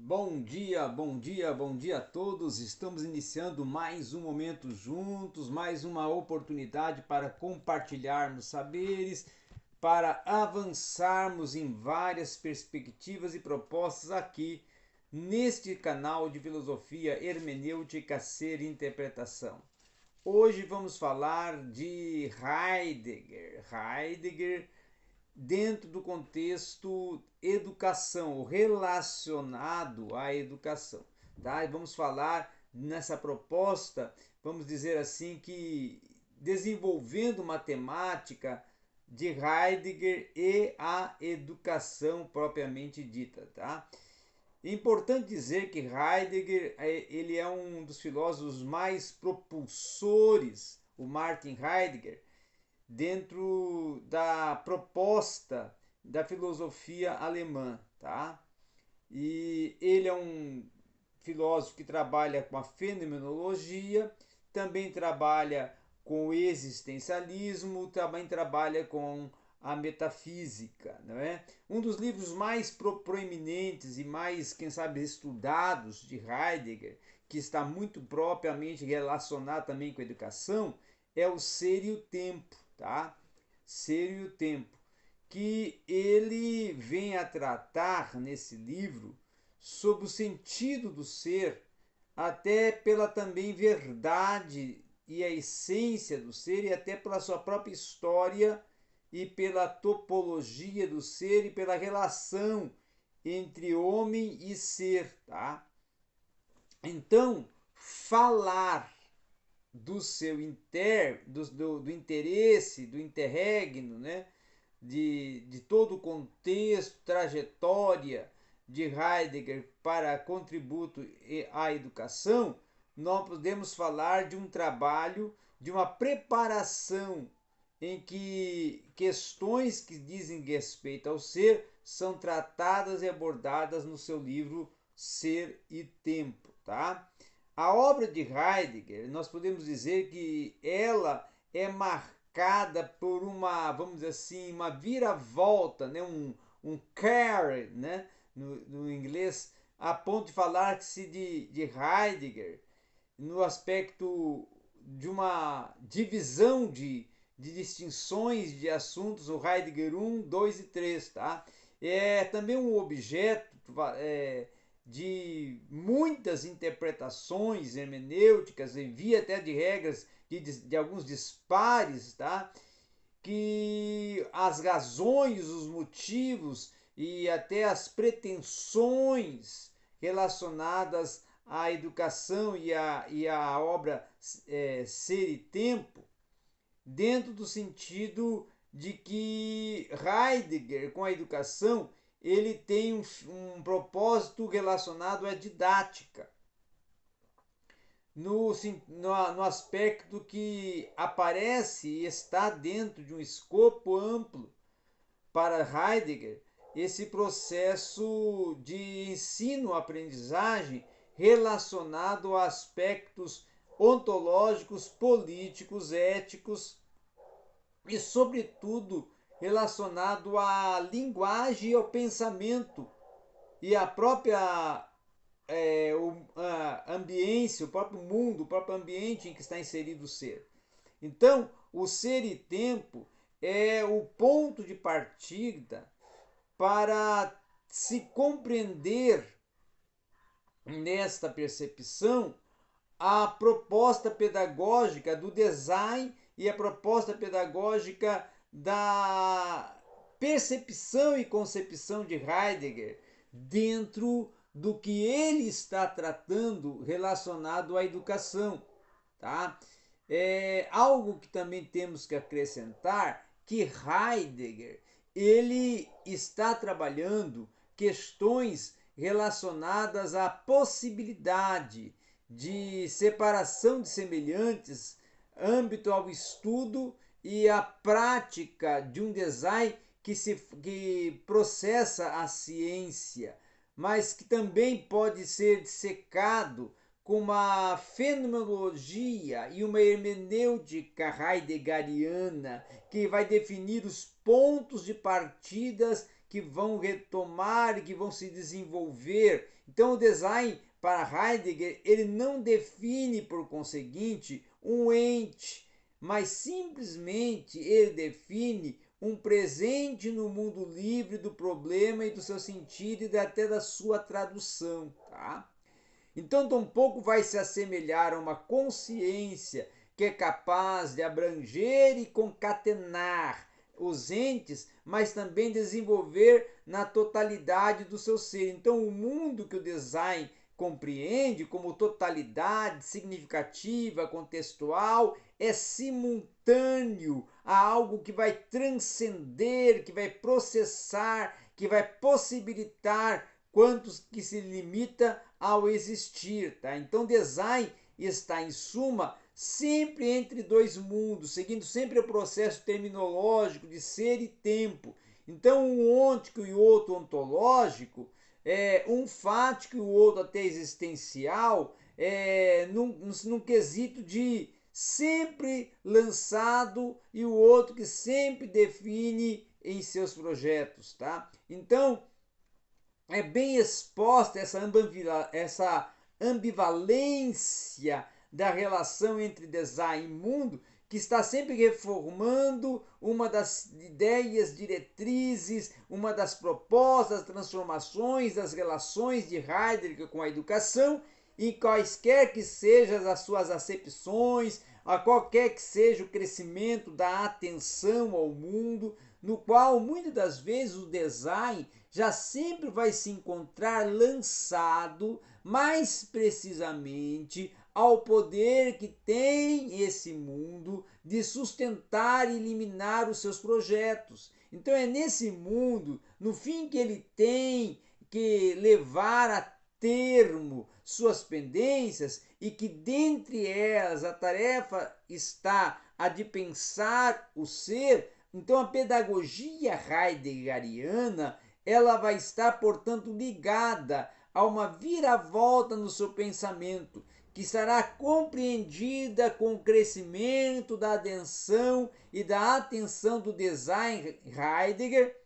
Bom dia, bom dia, bom dia a todos. Estamos iniciando mais um momento juntos, mais uma oportunidade para compartilharmos saberes, para avançarmos em várias perspectivas e propostas aqui neste canal de filosofia, hermenêutica, ser e interpretação. Hoje vamos falar de Heidegger. Heidegger dentro do contexto educação, relacionado à educação, tá? E vamos falar nessa proposta, vamos dizer assim, que desenvolvendo matemática de Heidegger e a educação propriamente dita, tá? É importante dizer que Heidegger ele é um dos filósofos mais propulsores, o Martin Heidegger, dentro da proposta da filosofia alemã, tá? E ele é um filósofo que trabalha com a fenomenologia, também trabalha com o existencialismo, também trabalha com a metafísica, não é? Um dos livros mais proeminentes e mais, quem sabe, estudados de Heidegger, que está muito propriamente relacionado também com a educação, é o Ser e o Tempo, tá? Ser e o Tempo, que ele vem a tratar nesse livro sobre o sentido do ser, até pela também verdade e a essência do ser, e até pela sua própria história e pela topologia do ser e pela relação entre homem e ser, tá? Então, falar do seu do interesse, do interregno, né? De todo o contexto, trajetória de Heidegger para contributo à educação, nós podemos falar de um trabalho, de uma preparação em que questões que dizem respeito ao ser são tratadas e abordadas no seu livro Ser e Tempo, tá? A obra de Heidegger, nós podemos dizer que ela é marcada por uma, vamos dizer assim, uma viravolta, né? um carry, né? no inglês, a ponto de falar-se de Heidegger no aspecto de uma divisão de distinções de assuntos, o Heidegger 1, 2 e 3, tá? É também um objeto de muitas interpretações hermenêuticas, envia até de regras de alguns dispares, tá? Que as razões, os motivos e até as pretensões relacionadas à educação e à obra Ser e Tempo, dentro do sentido de que Heidegger, com a educação, ele tem um propósito relacionado à didática, no aspecto que aparece e está dentro de um escopo amplo para Heidegger, esse processo de ensino-aprendizagem relacionado a aspectos ontológicos, políticos, éticos e, sobretudo, relacionado à linguagem e ao pensamento e à própria a ambiência, o próprio mundo, o próprio ambiente em que está inserido o ser. Então, o ser e tempo é o ponto de partida para se compreender nesta percepção a proposta pedagógica do design e a proposta pedagógica da percepção e concepção de Heidegger dentro do que ele está tratando relacionado à educação, tá? É algo que também temos que acrescentar que Heidegger ele está trabalhando questões relacionadas à possibilidade de separação de semelhantes, âmbito ao estudo e à prática de um design que processa a ciência, mas que também pode ser dissecado com uma fenomenologia e uma hermenêutica heideggeriana que vai definir os pontos de partidas que vão retomar e que vão se desenvolver. Então o design para Heidegger, ele não define, por conseguinte, um ente, mas simplesmente ele define um presente no mundo livre do problema e do seu sentido e até da sua tradução, tá? Então, tampouco vai se assemelhar a uma consciência que é capaz de abranger e concatenar os entes, mas também desenvolver na totalidade do seu ser. Então, o mundo que o design compreende como totalidade significativa, contextual, é simultâneo a algo que vai transcender, que vai processar, que vai possibilitar quantos que se limita ao existir, tá? Então, design está, em suma, sempre entre dois mundos, seguindo sempre o processo terminológico de ser e tempo. Então, um ôntico e outro ontológico, um fático e o outro até existencial, num quesito de sempre lançado e o outro que sempre define em seus projetos, tá? Então, é bem exposta essa ambivalência da relação entre design e mundo, que está sempre reformando uma das ideias diretrizes, uma das propostas, transformações das relações de Heidegger com a educação, e quaisquer que sejam as suas acepções, a qualquer que seja o crescimento da atenção ao mundo, no qual muitas das vezes o design já sempre vai se encontrar lançado mais precisamente ao poder que tem esse mundo de sustentar e eliminar os seus projetos. Então é nesse mundo, no fim, que ele tem que levar a termo suas pendências e que dentre elas a tarefa está a de pensar o ser. Então a pedagogia heideggeriana, ela vai estar, portanto, ligada a uma viravolta no seu pensamento, que será compreendida com o crescimento da atenção e da atenção do design Heidegger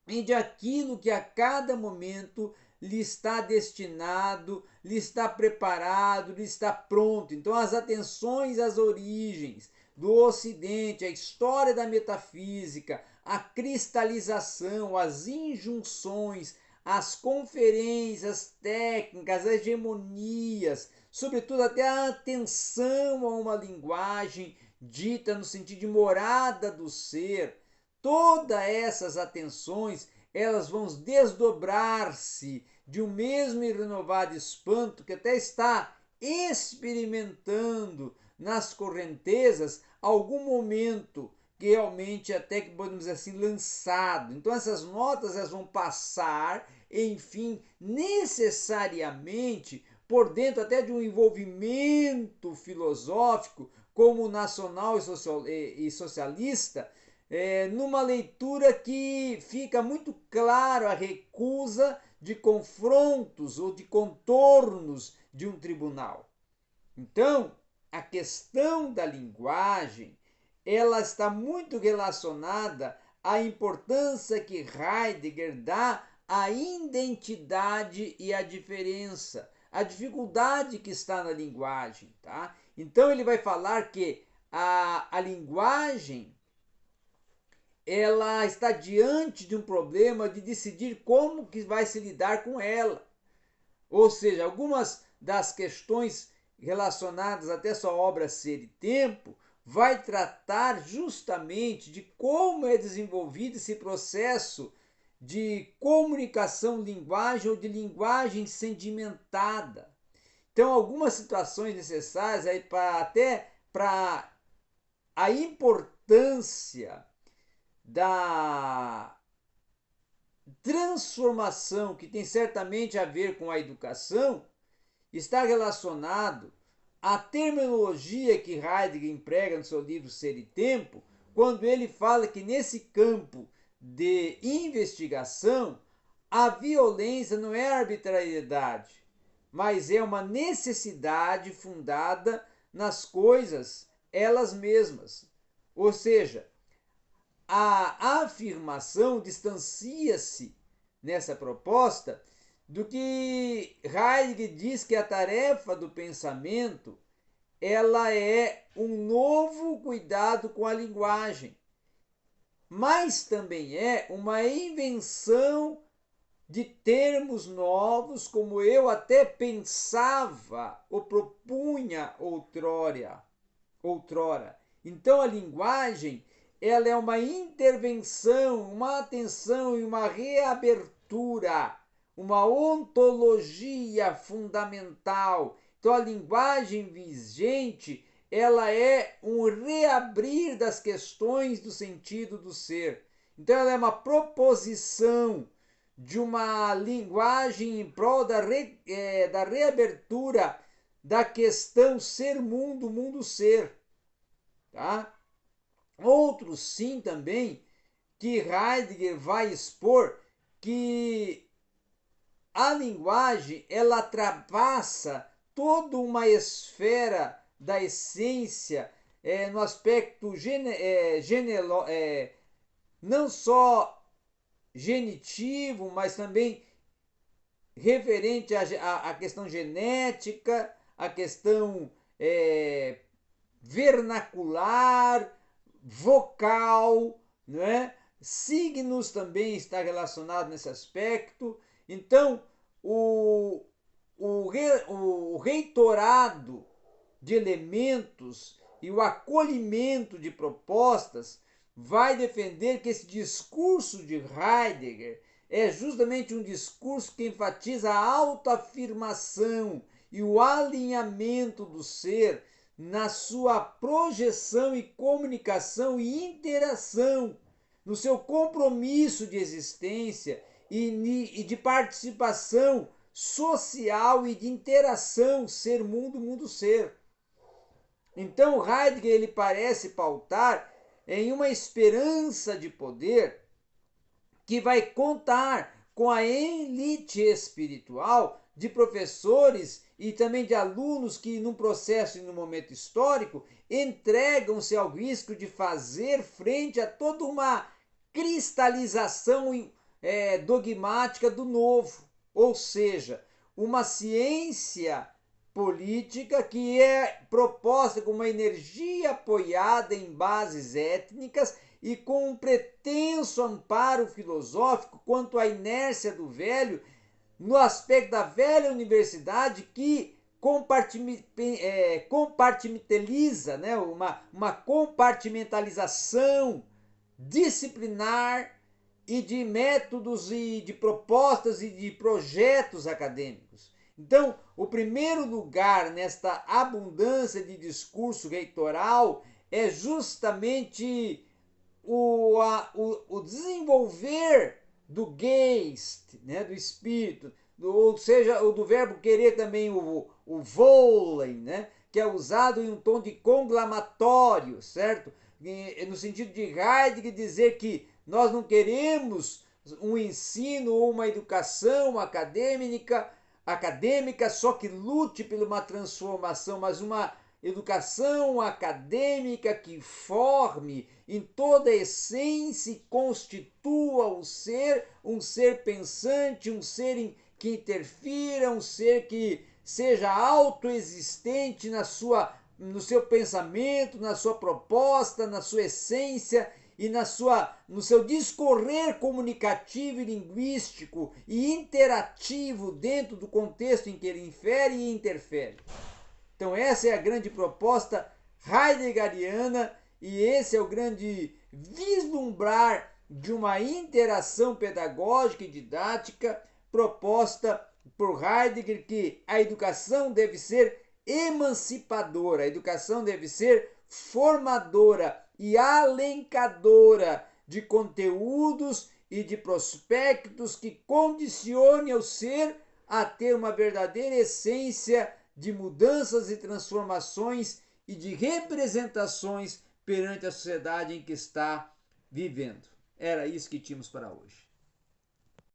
e de aquilo que a cada momento lhe está destinado, lhe está preparado, lhe está pronto. Então, as atenções às origens do Ocidente, a história da metafísica, a cristalização, as injunções, as conferências técnicas, as hegemonias, sobretudo até a atenção a uma linguagem dita no sentido de morada do ser, todas essas atenções, elas vão desdobrar-se de um mesmo e renovado espanto que até está experimentando nas correntezas algum momento que realmente até que podemos dizer assim lançado. Então essas notas elas vão passar, enfim, necessariamente por dentro até de um envolvimento filosófico como nacional e socialista, numa leitura que fica muito claro a recusa de confrontos ou de contornos de um tribunal. Então, a questão da linguagem, ela está muito relacionada à importância que Heidegger dá à identidade e à diferença, a dificuldade que está na linguagem, tá? Então ele vai falar que a linguagem, ela está diante de um problema de decidir como que vai se lidar com ela. Ou seja, algumas das questões relacionadas até sua obra Ser e Tempo vai tratar justamente de como é desenvolvido esse processo de comunicação-linguagem ou de linguagem sedimentada. Então, algumas situações necessárias aí até para a importância da transformação que tem certamente a ver com a educação está relacionado à terminologia que Heidegger emprega no seu livro Ser e Tempo, quando ele fala que nesse campo de investigação a violência não é arbitrariedade, mas é uma necessidade fundada nas coisas elas mesmas. Ou seja, a afirmação distancia-se nessa proposta do que Heidegger diz que a tarefa do pensamento ela é um novo cuidado com a linguagem, mas também é uma invenção de termos novos, como eu até pensava ou propunha outrora. Então a linguagem ela é uma intervenção, uma atenção e uma reabertura, uma ontologia fundamental. Então a linguagem vigente ela é um reabrir das questões do sentido do ser. Então ela é uma proposição de uma linguagem em prol da reabertura da questão ser-mundo, mundo-ser. Tá? Outros sim também, que Heidegger vai expor que a linguagem ela ultrapassa toda uma esfera da essência no aspecto não só genitivo, mas também referente à questão genética, à questão vernacular, vocal, não é? Signos também está relacionado nesse aspecto. Então, o reitorado de elementos e o acolhimento de propostas vai defender que esse discurso de Heidegger é justamente um discurso que enfatiza a autoafirmação e o alinhamento do ser na sua projeção e comunicação e interação, no seu compromisso de existência e de participação social e de interação ser-mundo, mundo-ser. Então Heidegger ele parece pautar em uma esperança de poder que vai contar com a elite espiritual de professores e também de alunos que, num processo e num momento histórico, entregam-se ao risco de fazer frente a toda uma cristalização dogmática do novo, ou seja, uma ciência política que é proposta com uma energia apoiada em bases étnicas e com um pretenso amparo filosófico quanto à inércia do velho, no aspecto da velha universidade que compartimentaliza, né? uma compartimentalização disciplinar e de métodos e de propostas e de projetos acadêmicos. Então, o primeiro lugar nesta abundância de discurso reitoral é justamente o desenvolver do Geist, né, do espírito, ou seja, do verbo querer também o wollen, né, que é usado em um tom de conclamatório, certo? No sentido de Heidegger dizer que nós não queremos um ensino ou uma educação acadêmica só que lute por uma transformação, mas uma educação acadêmica que forme em toda a essência e constitua o ser, um ser pensante, um ser que interfira, um ser que seja autoexistente no seu pensamento, na sua proposta, na sua essência e no seu discorrer comunicativo e linguístico e interativo dentro do contexto em que ele infere e interfere. Então essa é a grande proposta heideggeriana e esse é o grande vislumbrar de uma interação pedagógica e didática proposta por Heidegger, que a educação deve ser emancipadora, a educação deve ser formadora e alencadora de conteúdos e de prospectos que condicione o ser a ter uma verdadeira essência de mudanças e transformações e de representações perante a sociedade em que está vivendo. Era isso que tínhamos para hoje.